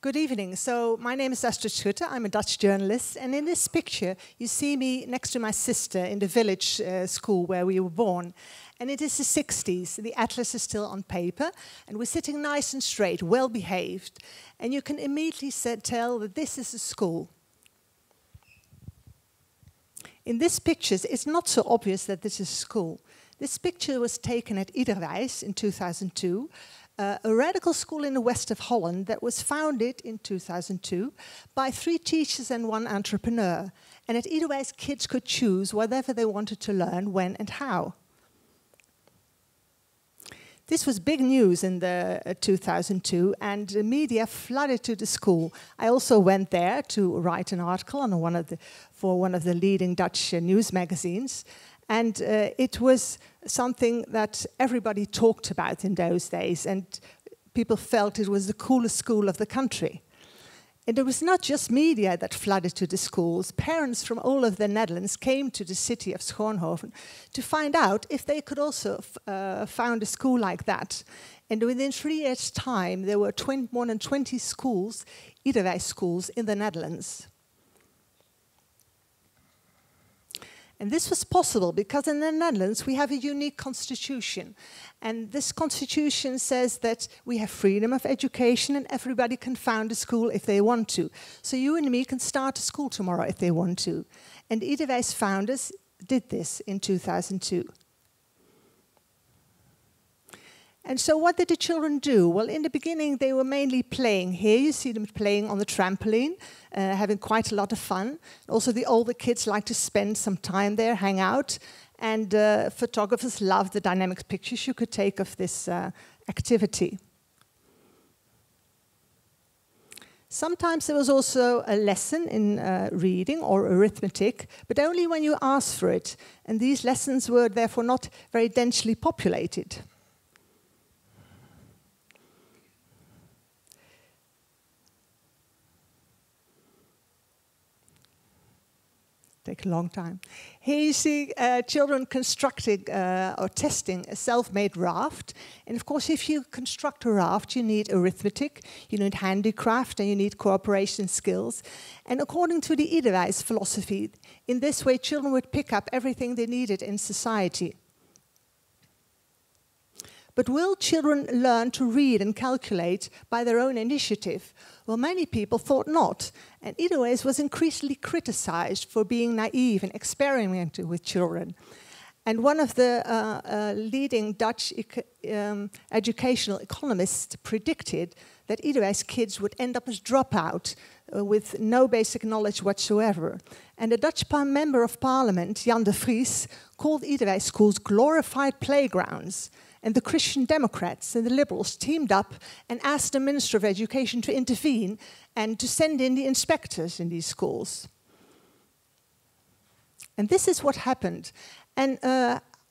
Good evening. So my name is Astrid Schutte. I'm a Dutch journalist. And in this picture, you see me next to my sister in the village school where we were born. And it is the 60s. The atlas is still on paper. And we're sitting nice and straight, well behaved. And you can immediately tell that this is a school. In this picture, it's not so obvious that this is a school. This picture was taken at Iederwijs in 2002. A radical school in the west of Holland that was founded in 2002 by 3 teachers and 1 entrepreneur. And at Iederwijs, kids could choose whatever they wanted to learn, when and how. This was big news in the 2002, and the media flooded to the school. I also went there to write an article on for one of the leading Dutch news magazines. And it was something that everybody talked about in those days, and people felt it was the coolest school of the country. And it was not just media that flooded to the schools. Parents from all over the Netherlands came to the city of Schoonhoven to find out if they could also found a school like that. And within 3 years' time, there were more than 20 schools, Iederwijs schools, in the Netherlands. And this was possible because in the Netherlands we have a unique constitution. And this constitution says that we have freedom of education and everybody can found a school if they want to. So you and me can start a school tomorrow if they want to. And Iederwijs founders did this in 2002. And so what did the children do? Well, in the beginning, they were mainly playing. Here you see them playing on the trampoline, having quite a lot of fun. Also, the older kids like to spend some time there, hang out. And photographers love the dynamic pictures you could take of this activity. Sometimes there was also a lesson in reading or arithmetic, but only when you asked for it. And these lessons were therefore not very densely populated. Take a long time. Here you see children constructing or testing a self-made raft. And of course, if you construct a raft, you need arithmetic, you need handicraft, and you need cooperation skills. And according to the Iederwijs philosophy, in this way, children would pick up everything they needed in society. But will children learn to read and calculate by their own initiative? Well, many people thought not. And Iederwijs was increasingly criticized for being naive and experimenting with children. And one of the leading Dutch educational economists predicted that Iederwijs kids would end up as dropout with no basic knowledge whatsoever. And the Dutch member of parliament, Jan de Vries, called Iederwijs schools glorified playgrounds. And the Christian Democrats and the Liberals teamed up and asked the Minister of Education to intervene and to send in the inspectors in these schools. And this is what happened. And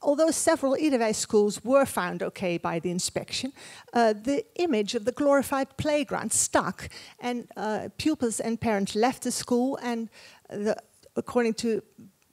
although several Iederwijs schools were found okay by the inspection, the image of the glorified playground stuck, and pupils and parents left the school, and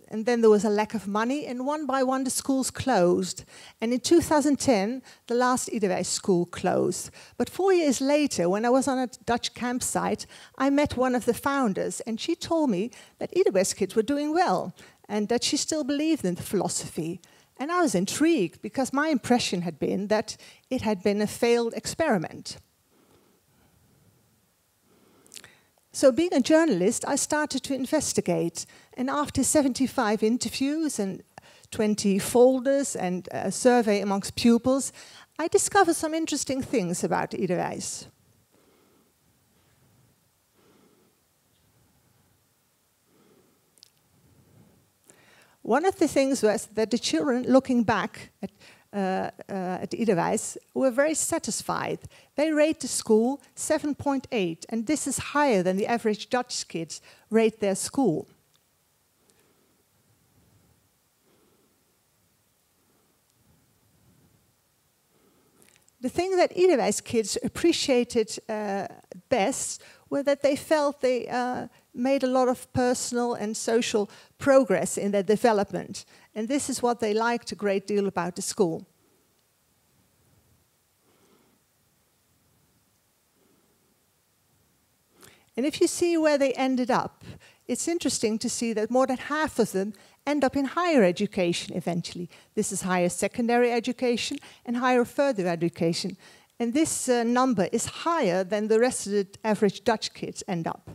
and then there was a lack of money, and one by one the schools closed. And in 2010, the last Iederwijs school closed. But 4 years later, when I was on a Dutch campsite, I met one of the founders, and she told me that Iederwijs kids were doing well, and that she still believed in the philosophy. And I was intrigued, because my impression had been that it had been a failed experiment. So being a journalist, I started to investigate. And after 75 interviews and 20 folders and a survey amongst pupils, I discovered some interesting things about Iederwijs. One of the things was that the children, looking back at Iederwijs, were very satisfied. They rate the school 7.8, and this is higher than the average Dutch kids rate their school. The thing that Iederwijs kids appreciated best were that they felt they made a lot of personal and social progress in their development. And this is what they liked a great deal about the school. And if you see where they ended up, it's interesting to see that more than half of them end up in higher education eventually. This is higher secondary education and higher further education. And this number is higher than the rest of the average Dutch kids end up.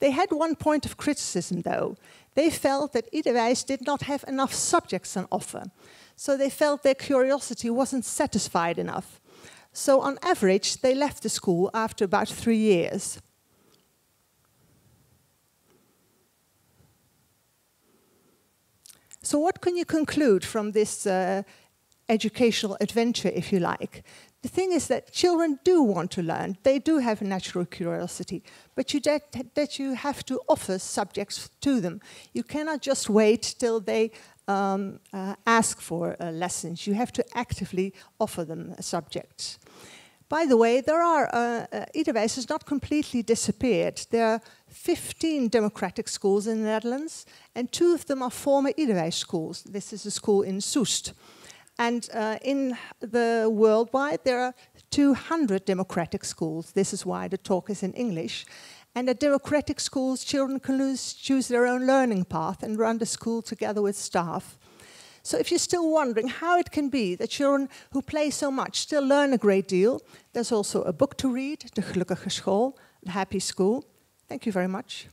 They had one point of criticism, though. They felt that Iederwijs did not have enough subjects on offer. So they felt their curiosity wasn't satisfied enough. So on average, they left the school after about 3 years. So what can you conclude from this educational adventure, if you like? The thing is that children do want to learn. They do have a natural curiosity. But you have to offer subjects to them. You cannot just wait till they ask for lessons. You have to actively offer them subjects. By the way, Iederwijs has not completely disappeared. There are 15 democratic schools in the Netherlands, and 2 of them are former Iederwijs schools. This is a school in Soest. And in the worldwide, there are 200 democratic schools. This is why the talk is in English. And at democratic schools, children can choose their own learning path and run the school together with staff. So if you're still wondering how it can be that children who play so much still learn a great deal, there's also a book to read, De Gelukkige School, The Happy School. Thank you very much.